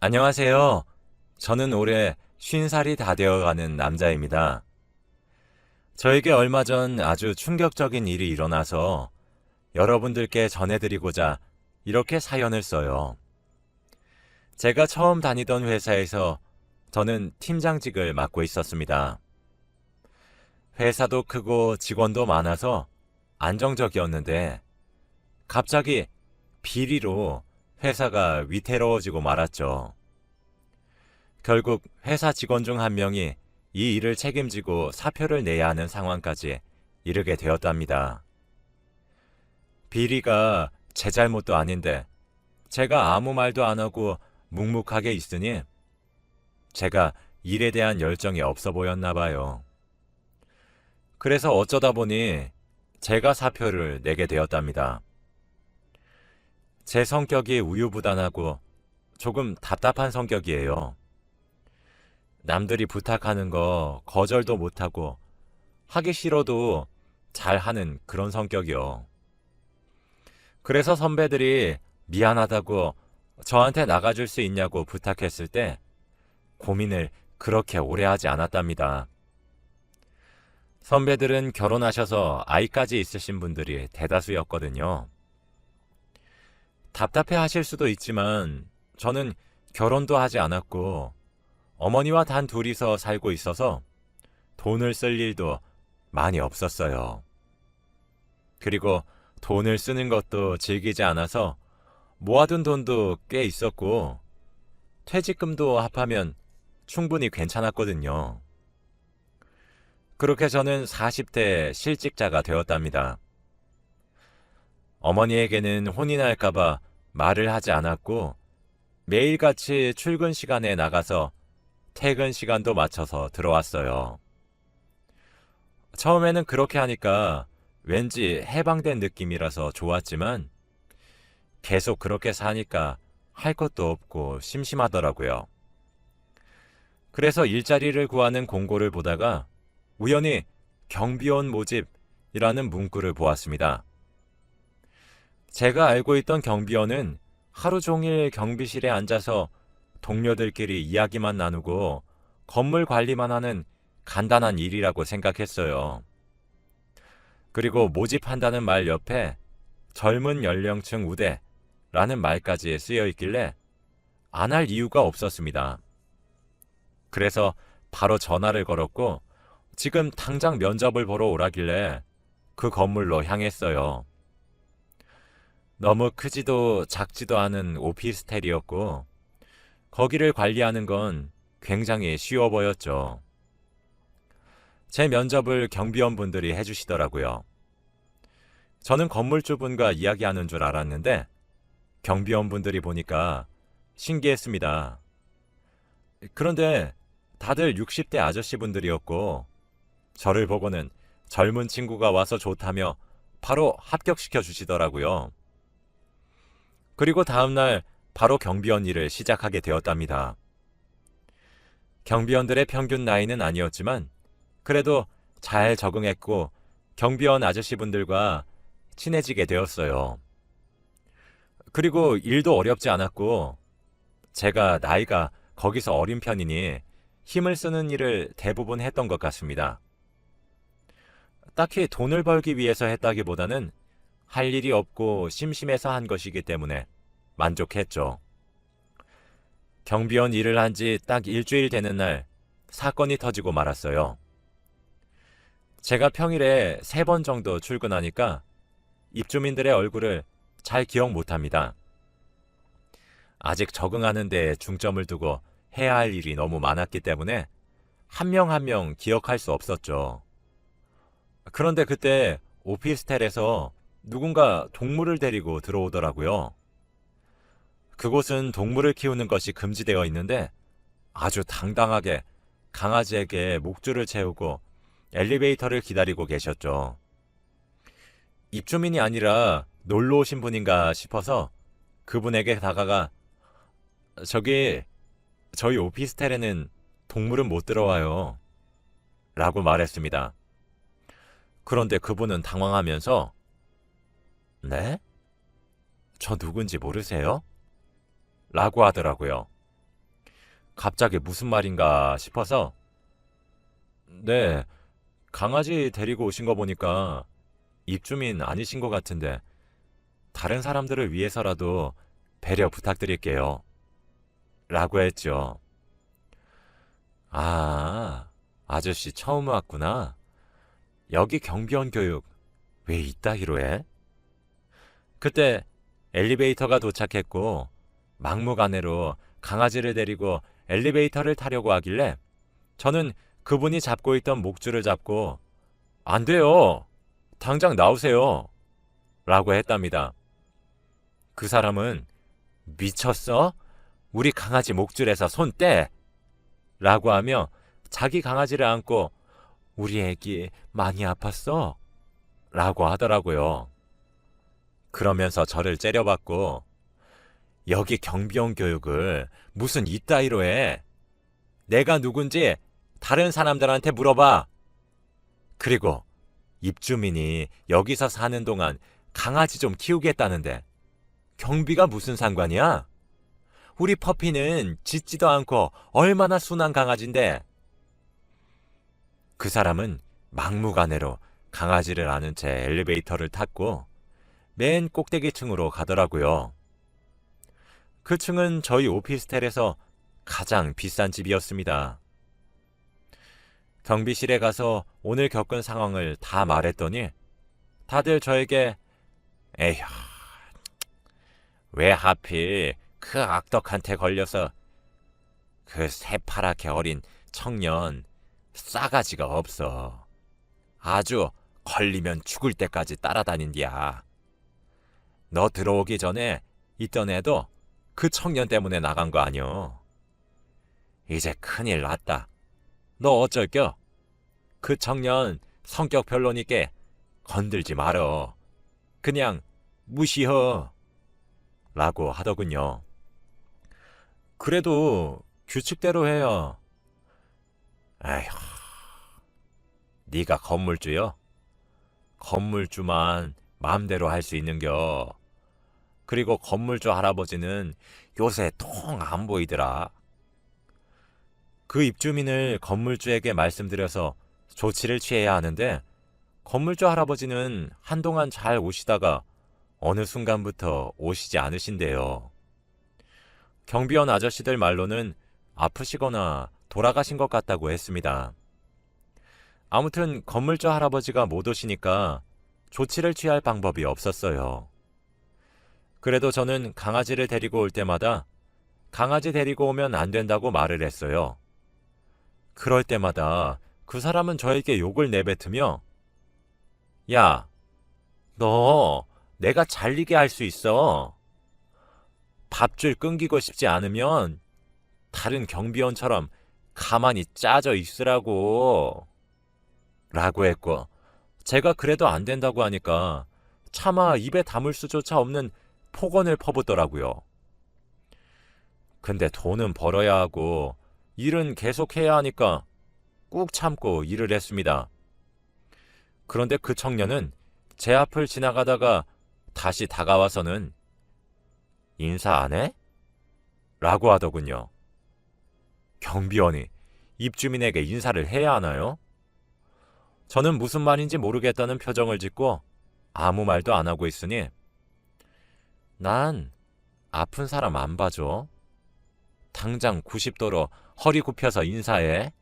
안녕하세요. 저는 올해 50살이 다 되어가는 남자입니다. 저에게 얼마 전 아주 충격적인 일이 일어나서 여러분들께 전해드리고자 이렇게 사연을 써요. 제가 처음 다니던 회사에서 저는 팀장직을 맡고 있었습니다. 회사도 크고 직원도 많아서 안정적이었는데 갑자기 비리로 회사가 위태로워지고 말았죠. 결국 회사 직원 중 한 명이 이 일을 책임지고 사표를 내야 하는 상황까지 이르게 되었답니다. 비리가 제 잘못도 아닌데 제가 아무 말도 안 하고 묵묵하게 있으니 제가 일에 대한 열정이 없어 보였나 봐요. 그래서 어쩌다 보니 제가 사표를 내게 되었답니다. 제 성격이 우유부단하고 조금 답답한 성격이에요. 남들이 부탁하는 거 거절도 못하고 하기 싫어도 잘하는 그런 성격이요. 그래서 선배들이 미안하다고 저한테 나가줄 수 있냐고 부탁했을 때 고민을 그렇게 오래 하지 않았답니다. 선배들은 결혼하셔서 아이까지 있으신 분들이 대다수였거든요. 답답해 하실 수도 있지만 저는 결혼도 하지 않았고 어머니와 단 둘이서 살고 있어서 돈을 쓸 일도 많이 없었어요. 그리고 돈을 쓰는 것도 즐기지 않아서 모아둔 돈도 꽤 있었고 퇴직금도 합하면 충분히 괜찮았거든요. 그렇게 저는 40대 실직자가 되었답니다. 어머니에게는 혼이 날까봐 말을 하지 않았고 매일같이 출근 시간에 나가서 퇴근 시간도 맞춰서 들어왔어요. 처음에는 그렇게 하니까 왠지 해방된 느낌이라서 좋았지만 계속 그렇게 사니까 할 것도 없고 심심하더라고요. 그래서 일자리를 구하는 공고를 보다가 우연히 경비원 모집이라는 문구를 보았습니다. 제가 알고 있던 경비원은 하루 종일 경비실에 앉아서 동료들끼리 이야기만 나누고 건물 관리만 하는 간단한 일이라고 생각했어요. 그리고 모집한다는 말 옆에 젊은 연령층 우대라는 말까지 쓰여 있길래 안 할 이유가 없었습니다. 그래서 바로 전화를 걸었고 지금 당장 면접을 보러 오라길래 그 건물로 향했어요. 너무 크지도 작지도 않은 오피스텔이었고 거기를 관리하는 건 굉장히 쉬워 보였죠. 제 면접을 경비원분들이 해주시더라고요. 저는 건물주분과 이야기하는 줄 알았는데 경비원분들이 보니까 신기했습니다. 그런데 다들 60대 아저씨분들이었고 저를 보고는 젊은 친구가 와서 좋다며 바로 합격시켜 주시더라고요. 그리고 다음날 바로 경비원 일을 시작하게 되었답니다. 경비원들의 평균 나이는 아니었지만 그래도 잘 적응했고 경비원 아저씨분들과 친해지게 되었어요. 그리고 일도 어렵지 않았고 제가 나이가 거기서 어린 편이니 힘을 쓰는 일을 대부분 했던 것 같습니다. 딱히 돈을 벌기 위해서 했다기보다는 할 일이 없고 심심해서 한 것이기 때문에 만족했죠. 경비원 일을 한 지 딱 일주일 되는 날 사건이 터지고 말았어요. 제가 평일에 3번 정도 출근하니까 입주민들의 얼굴을 잘 기억 못합니다. 아직 적응하는 데 중점을 두고 해야 할 일이 너무 많았기 때문에 한 명 한 명 기억할 수 없었죠. 그런데 그때 오피스텔에서 누군가 동물을 데리고 들어오더라고요. 그곳은 동물을 키우는 것이 금지되어 있는데 아주 당당하게 강아지에게 목줄을 채우고 엘리베이터를 기다리고 계셨죠. 입주민이 아니라 놀러 오신 분인가 싶어서 그분에게 다가가 저희 오피스텔에는 동물은 못 들어와요. 라고 말했습니다. 그런데 그분은 당황하면서 네? 저 누군지 모르세요? 라고 하더라고요. 갑자기 무슨 말인가 싶어서 네, 강아지 데리고 오신 거 보니까 입주민 아니신 것 같은데 다른 사람들을 위해서라도 배려 부탁드릴게요. 라고 했죠. 아, 아저씨 처음 왔구나. 여기 경비원 교육 왜 이따위로 해? 그때 엘리베이터가 도착했고 막무가내로 강아지를 데리고 엘리베이터를 타려고 하길래 저는 그분이 잡고 있던 목줄을 잡고 안 돼요. 당장 나오세요. 라고 했답니다. 그 사람은 미쳤어? 우리 강아지 목줄에서 손 떼! 라고 하며 자기 강아지를 안고 우리 애기 많이 아팠어? 라고 하더라고요. 그러면서 저를 째려봤고 여기 경비원 교육을 무슨 이따위로 해? 내가 누군지 다른 사람들한테 물어봐. 그리고 입주민이 여기서 사는 동안 강아지 좀 키우겠다는데 경비가 무슨 상관이야? 우리 퍼피는 짖지도 않고 얼마나 순한 강아지인데. 그 사람은 막무가내로 강아지를 안은 채 엘리베이터를 탔고 맨 꼭대기 층으로 가더라고요. 그 층은 저희 오피스텔에서 가장 비싼 집이었습니다. 경비실에 가서 오늘 겪은 상황을 다 말했더니 다들 저에게 에휴, 왜 하필 그 악덕한테 걸려서 그 새파랗게 어린 청년 싸가지가 없어. 아주 걸리면 죽을 때까지 따라다닌디야. 너 들어오기 전에 있던 애도 그 청년 때문에 나간 거 아니오. 이제 큰일 났다. 너 어쩔겨? 그 청년 성격 별로니까 건들지 말어. 그냥 무시허. 라고 하더군요. 그래도 규칙대로 해요. 에휴, 네가 건물주요? 건물주만 마음대로 할 수 있는겨. 그리고 건물주 할아버지는 요새 통 안 보이더라. 그 입주민을 건물주에게 말씀드려서 조치를 취해야 하는데 건물주 할아버지는 한동안 잘 오시다가 어느 순간부터 오시지 않으신대요. 경비원 아저씨들 말로는 아프시거나 돌아가신 것 같다고 했습니다. 아무튼 건물주 할아버지가 못 오시니까 조치를 취할 방법이 없었어요. 그래도 저는 강아지를 데리고 올 때마다 강아지 데리고 오면 안 된다고 말을 했어요. 그럴 때마다 그 사람은 저에게 욕을 내뱉으며 야, 너 내가 잘리게 할 수 있어. 밥줄 끊기고 싶지 않으면 다른 경비원처럼 가만히 짜져 있으라고. 라고 했고 제가 그래도 안 된다고 하니까 차마 입에 담을 수조차 없는 폭언을 퍼붓더라고요. 근데 돈은 벌어야 하고 일은 계속해야 하니까 꾹 참고 일을 했습니다. 그런데 그 청년은 제 앞을 지나가다가 다시 다가와서는 인사 안 해? 라고 하더군요. 경비원이 입주민에게 인사를 해야 하나요? 저는 무슨 말인지 모르겠다는 표정을 짓고 아무 말도 안 하고 있으니 난 아픈 사람 안 봐줘. 당장 90도로 허리 굽혀서 인사해.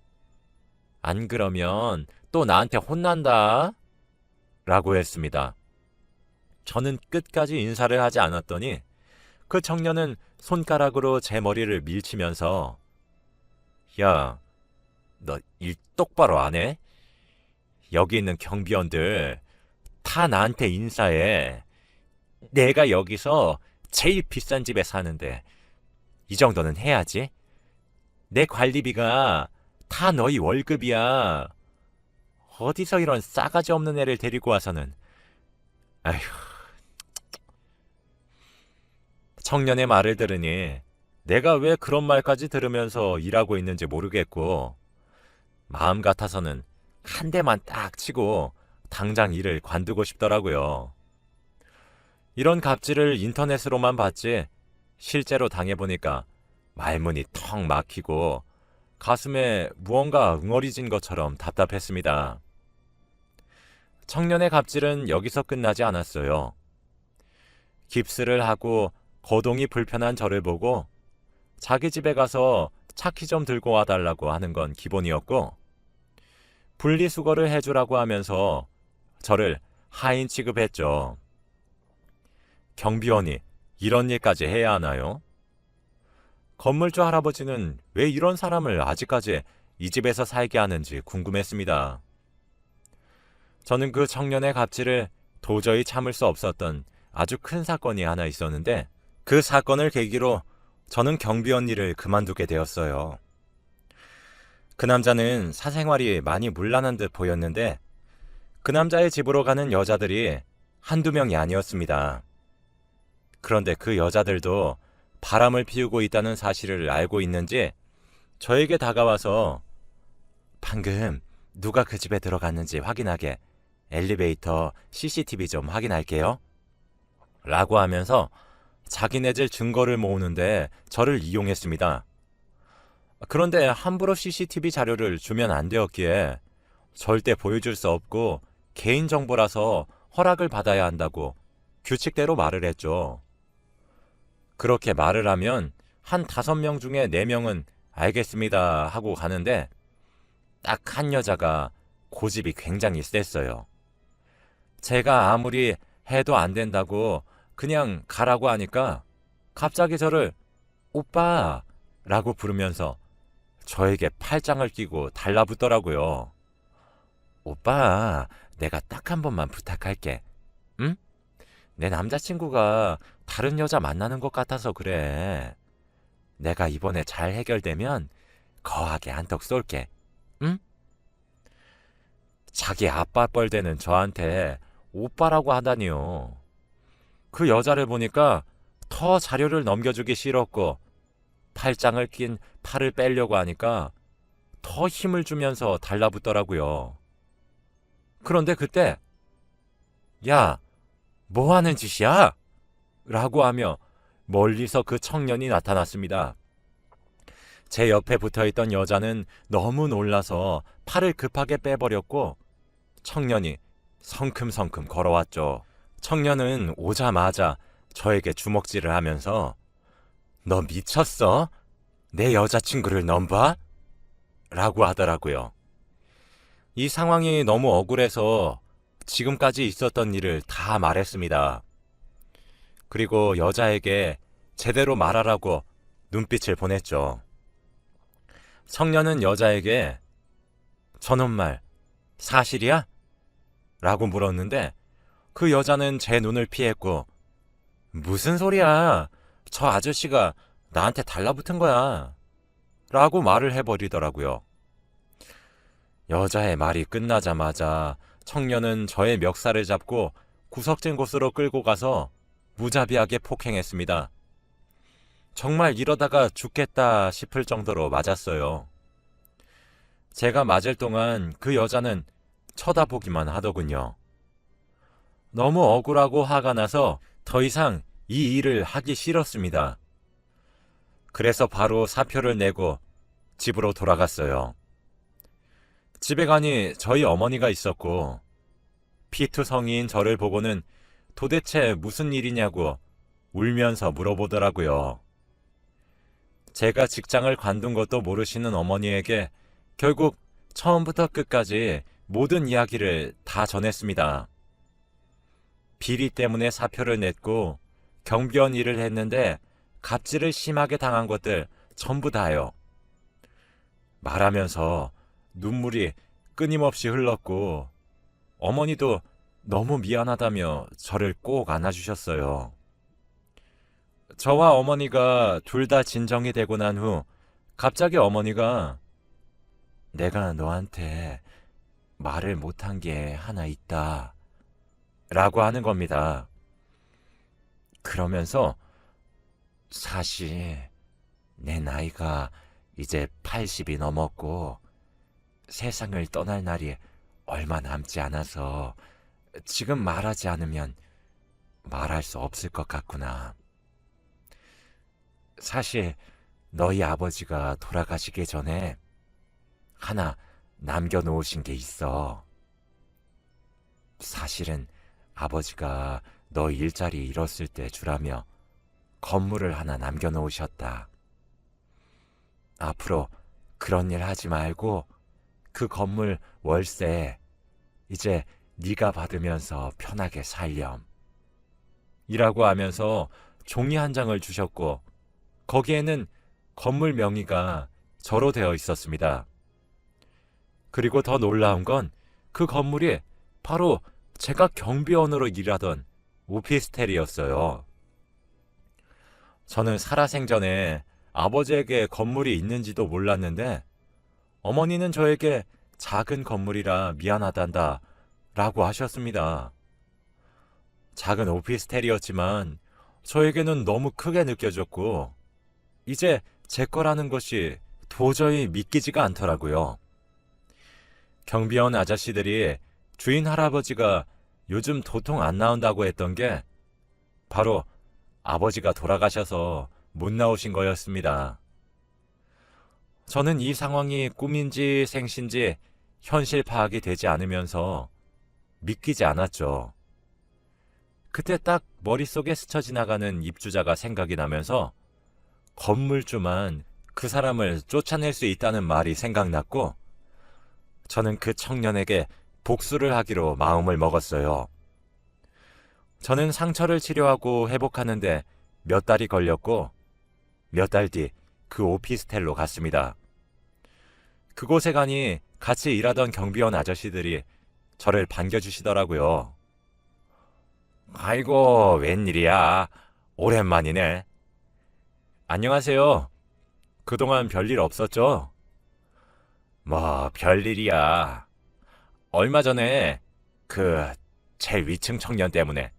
안 그러면 또 나한테 혼난다. 라고 했습니다. 저는 끝까지 인사를 하지 않았더니 그 청년은 손가락으로 제 머리를 밀치면서 야, 너 일 똑바로 안 해? 여기 있는 경비원들 다 나한테 인사해. 내가 여기서 제일 비싼 집에 사는데 이 정도는 해야지. 내 관리비가 다 너희 월급이야. 어디서 이런 싸가지 없는 애를 데리고 와서는. 아휴. 청년의 말을 들으니 내가 왜 그런 말까지 들으면서 일하고 있는지 모르겠고 마음 같아서는 한 대만 딱 치고 당장 일을 관두고 싶더라고요. 이런 갑질을 인터넷으로만 봤지 실제로 당해보니까 말문이 턱 막히고 가슴에 무언가 응어리진 것처럼 답답했습니다. 청년의 갑질은 여기서 끝나지 않았어요. 깁스를 하고 거동이 불편한 저를 보고 자기 집에 가서 차키 좀 들고 와달라고 하는 건 기본이었고, 분리수거를 해주라고 하면서 저를 하인 취급했죠. 경비원이 이런 일까지 해야 하나요? 건물주 할아버지는 왜 이런 사람을 아직까지 이 집에서 살게 하는지 궁금했습니다. 저는 그 청년의 갑질을 도저히 참을 수 없었던 아주 큰 사건이 하나 있었는데, 그 사건을 계기로 저는 경비원 일을 그만두게 되었어요. 그 남자는 사생활이 많이 문란한 듯 보였는데 그 남자의 집으로 가는 여자들이 한두 명이 아니었습니다. 그런데 그 여자들도 바람을 피우고 있다는 사실을 알고 있는지 저에게 다가와서 방금 누가 그 집에 들어갔는지 확인하게 엘리베이터 CCTV 좀 확인할게요. 라고 하면서 자기네들 증거를 모으는데 저를 이용했습니다. 그런데 함부로 CCTV 자료를 주면 안 되었기에 절대 보여줄 수 없고 개인정보라서 허락을 받아야 한다고 규칙대로 말을 했죠. 그렇게 말을 하면 한 5명 중에 4명은 알겠습니다 하고 가는데 딱 한 여자가 고집이 굉장히 셌어요. 제가 아무리 해도 안 된다고 그냥 가라고 하니까 갑자기 저를 오빠 라고 부르면서 저에게 팔짱을 끼고 달라붙더라고요. 오빠, 내가 딱 한 번만 부탁할게. 응? 내 남자친구가 다른 여자 만나는 것 같아서 그래. 내가 이번에 잘 해결되면 거하게 한턱 쏠게. 응? 자기 아빠 뻘되는 저한테 오빠라고 하다니요. 그 여자를 보니까 더 자료를 넘겨주기 싫었고 팔짱을 낀 팔을 빼려고 하니까 더 힘을 주면서 달라붙더라고요. 그런데 그때 야, 뭐 하는 짓이야? 라고 하며 멀리서 그 청년이 나타났습니다. 제 옆에 붙어있던 여자는 너무 놀라서 팔을 급하게 빼버렸고 청년이 성큼성큼 걸어왔죠. 청년은 오자마자 저에게 주먹질을 하면서 너 미쳤어? 내 여자친구를 넘봐? 라고 하더라고요. 이 상황이 너무 억울해서 지금까지 있었던 일을 다 말했습니다. 그리고 여자에게 제대로 말하라고 눈빛을 보냈죠. 청년은 여자에게 저놈 말 사실이야? 라고 물었는데 그 여자는 제 눈을 피했고 무슨 소리야? 저 아저씨가 나한테 달라붙은 거야. 라고 말을 해버리더라고요. 여자의 말이 끝나자마자 청년은 저의 멱살을 잡고 구석진 곳으로 끌고 가서 무자비하게 폭행했습니다. 정말 이러다가 죽겠다 싶을 정도로 맞았어요. 제가 맞을 동안 그 여자는 쳐다보기만 하더군요. 너무 억울하고 화가 나서 더 이상 이 일을 하기 싫었습니다. 그래서 바로 사표를 내고 집으로 돌아갔어요. 집에 가니 저희 어머니가 있었고 피투성이인 저를 보고는 도대체 무슨 일이냐고 울면서 물어보더라고요. 제가 직장을 관둔 것도 모르시는 어머니에게 결국 처음부터 끝까지 모든 이야기를 다 전했습니다. 비리 때문에 사표를 냈고 경비원 일을 했는데 갑질을 심하게 당한 것들 전부 다요. 말하면서 눈물이 끊임없이 흘렀고 어머니도 너무 미안하다며 저를 꼭 안아주셨어요. 저와 어머니가 둘 다 진정이 되고 난 후 갑자기 어머니가 내가 너한테 말을 못한 게 하나 있다 라고 하는 겁니다. 그러면서 사실 내 나이가 이제 80이 넘었고 세상을 떠날 날이 얼마 남지 않아서 지금 말하지 않으면 말할 수 없을 것 같구나. 사실 너희 아버지가 돌아가시기 전에 하나 남겨놓으신 게 있어. 사실은 아버지가 너 일자리 잃었을 때 주라며 건물을 하나 남겨놓으셨다. 앞으로 그런 일 하지 말고 그 건물 월세 이제 네가 받으면서 편하게 살렴. 이라고 하면서 종이 한 장을 주셨고 거기에는 건물 명의가 저로 되어 있었습니다. 그리고 더 놀라운 건 그 건물이 바로 제가 경비원으로 일하던 오피스텔이었어요. 저는 살아생전에 아버지에게 건물이 있는지도 몰랐는데 어머니는 저에게 작은 건물이라 미안하단다 라고 하셨습니다. 작은 오피스텔이었지만 저에게는 너무 크게 느껴졌고 이제 제 거라는 것이 도저히 믿기지가 않더라고요. 경비원 아저씨들이 주인 할아버지가 요즘 도통 안 나온다고 했던 게 바로 아버지가 돌아가셔서 못 나오신 거였습니다. 저는 이 상황이 꿈인지 생신지 현실 파악이 되지 않으면서 믿기지 않았죠. 그때 딱 머릿속에 스쳐 지나가는 입주자가 생각이 나면서 건물주만 그 사람을 쫓아낼 수 있다는 말이 생각났고 저는 그 청년에게 복수를 하기로 마음을 먹었어요. 저는 상처를 치료하고 회복하는데 몇 달이 걸렸고 몇 달 뒤 그 오피스텔로 갔습니다. 그곳에 가니 같이 일하던 경비원 아저씨들이 저를 반겨주시더라고요. 아이고, 웬일이야. 오랜만이네. 안녕하세요. 그동안 별일 없었죠? 뭐 별일이야. 얼마 전에 제 위층 청년 때문에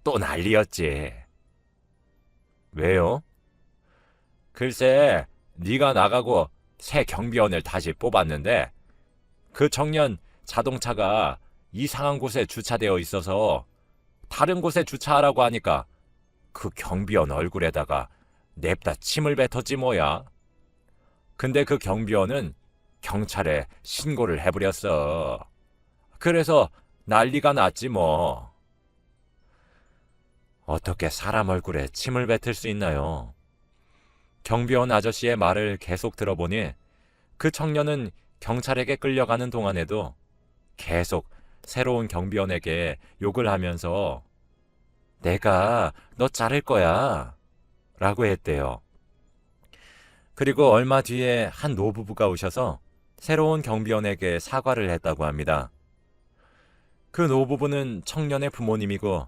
또 난리였지. 왜요? 글쎄, 네가 나가고 새 경비원을 다시 뽑았는데 그 청년 자동차가 이상한 곳에 주차되어 있어서 다른 곳에 주차하라고 하니까 그 경비원 얼굴에다가 냅다 침을 뱉었지 뭐야. 근데 그 경비원은 경찰에 신고를 해버렸어. 그래서 난리가 났지 뭐. 어떻게 사람 얼굴에 침을 뱉을 수 있나요? 경비원 아저씨의 말을 계속 들어보니 그 청년은 경찰에게 끌려가는 동안에도 계속 새로운 경비원에게 욕을 하면서 내가 너 자를 거야 라고 했대요. 그리고 얼마 뒤에 한 노부부가 오셔서 새로운 경비원에게 사과를 했다고 합니다. 그 노부부는 청년의 부모님이고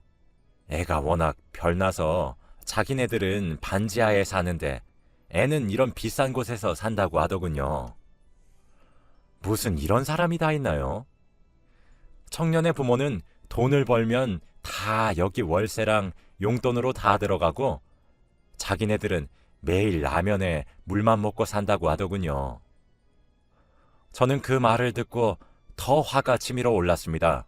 애가 워낙 별나서 자기네들은 반지하에 사는데 애는 이런 비싼 곳에서 산다고 하더군요. 무슨 이런 사람이 다 있나요? 청년의 부모는 돈을 벌면 다 여기 월세랑 용돈으로 다 들어가고 자기네들은 매일 라면에 물만 먹고 산다고 하더군요. 저는 그 말을 듣고 더 화가 치밀어 올랐습니다.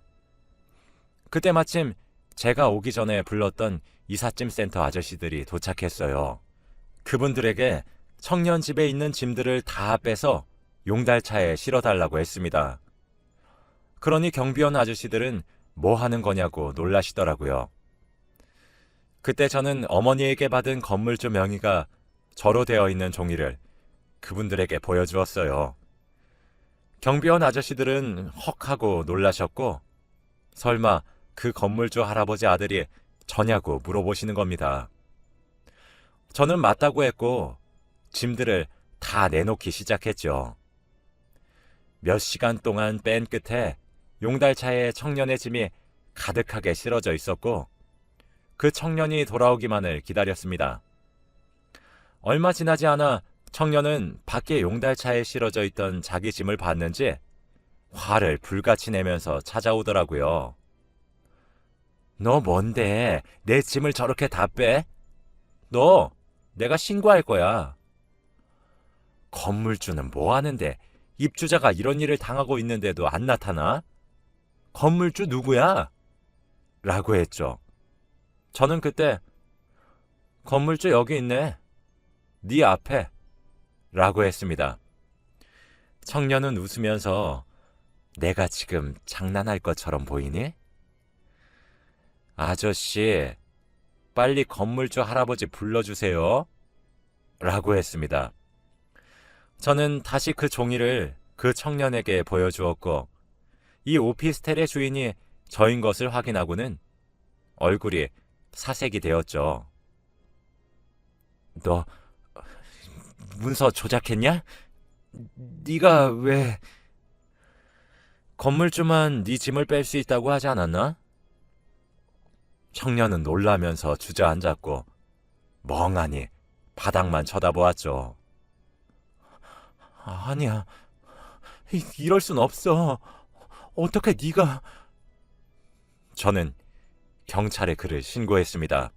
그때 마침 제가 오기 전에 불렀던 이삿짐 센터 아저씨들이 도착했어요. 그분들에게 청년 집에 있는 짐들을 다 빼서 용달차에 실어달라고 했습니다. 그러니 경비원 아저씨들은 뭐 하는 거냐고 놀라시더라고요. 그때 저는 어머니에게 받은 건물주 명의가 저로 되어 있는 종이를 그분들에게 보여주었어요. 경비원 아저씨들은 헉 하고 놀라셨고 설마 그 건물주 할아버지 아들이 저냐고 물어보시는 겁니다. 저는 맞다고 했고 짐들을 다 내놓기 시작했죠. 몇 시간 동안 뺀 끝에 용달차에 청년의 짐이 가득하게 실어져 있었고 그 청년이 돌아오기만을 기다렸습니다. 얼마 지나지 않아 청년은 밖에 용달차에 실어져 있던 자기 짐을 봤는지 화를 불같이 내면서 찾아오더라고요. 너 뭔데 내 짐을 저렇게 다 빼? 너 내가 신고할 거야. 건물주는 뭐 하는데 입주자가 이런 일을 당하고 있는데도 안 나타나? 건물주 누구야? 라고 했죠. 저는 그때 건물주 여기 있네. 네 앞에 라고 했습니다. 청년은 웃으면서 내가 지금 장난할 것처럼 보이니? 아저씨, 빨리 건물주 할아버지 불러주세요. 라고 했습니다. 저는 다시 그 종이를 그 청년에게 보여주었고 이 오피스텔의 주인이 저인 것을 확인하고는 얼굴이 사색이 되었죠. 너 문서 조작했냐? 네가 왜... 건물주만 네 짐을 뺄 수 있다고 하지 않았나? 청년은 놀라면서 주저앉았고 멍하니 바닥만 쳐다보았죠. 아니야, 이럴 순 없어. 어떻게 네가... 저는 경찰에 그를 신고했습니다.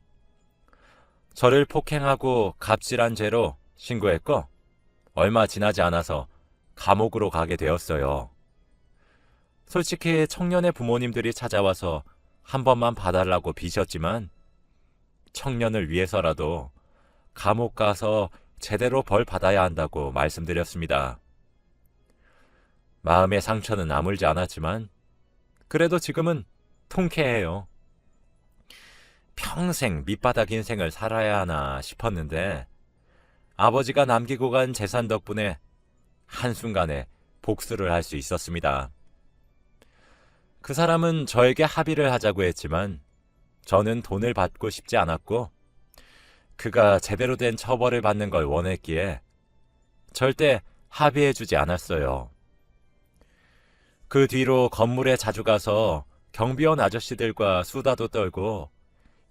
저를 폭행하고 갑질한 죄로 신고했고 얼마 지나지 않아서 감옥으로 가게 되었어요. 솔직히 청년의 부모님들이 찾아와서 한 번만 봐달라고 비셨지만 청년을 위해서라도 감옥 가서 제대로 벌 받아야 한다고 말씀드렸습니다. 마음의 상처는 아물지 않았지만 그래도 지금은 통쾌해요. 평생 밑바닥 인생을 살아야 하나 싶었는데 아버지가 남기고 간 재산 덕분에 한순간에 복수를 할 수 있었습니다. 그 사람은 저에게 합의를 하자고 했지만 저는 돈을 받고 싶지 않았고 그가 제대로 된 처벌을 받는 걸 원했기에 절대 합의해주지 않았어요. 그 뒤로 건물에 자주 가서 경비원 아저씨들과 수다도 떨고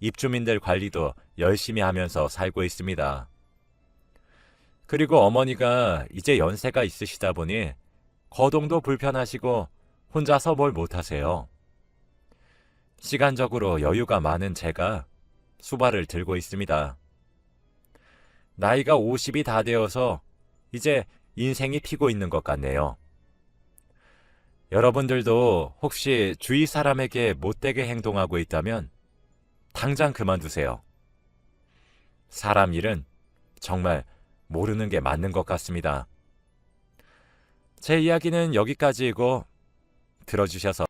입주민들 관리도 열심히 하면서 살고 있습니다. 그리고 어머니가 이제 연세가 있으시다 보니 거동도 불편하시고 혼자서 뭘 못하세요. 시간적으로 여유가 많은 제가 수발을 들고 있습니다. 나이가 50이 다 되어서 이제 인생이 피고 있는 것 같네요. 여러분들도 혹시 주위 사람에게 못되게 행동하고 있다면 당장 그만두세요. 사람 일은 정말 모르는 게 맞는 것 같습니다. 제 이야기는 여기까지이고 들어주셔서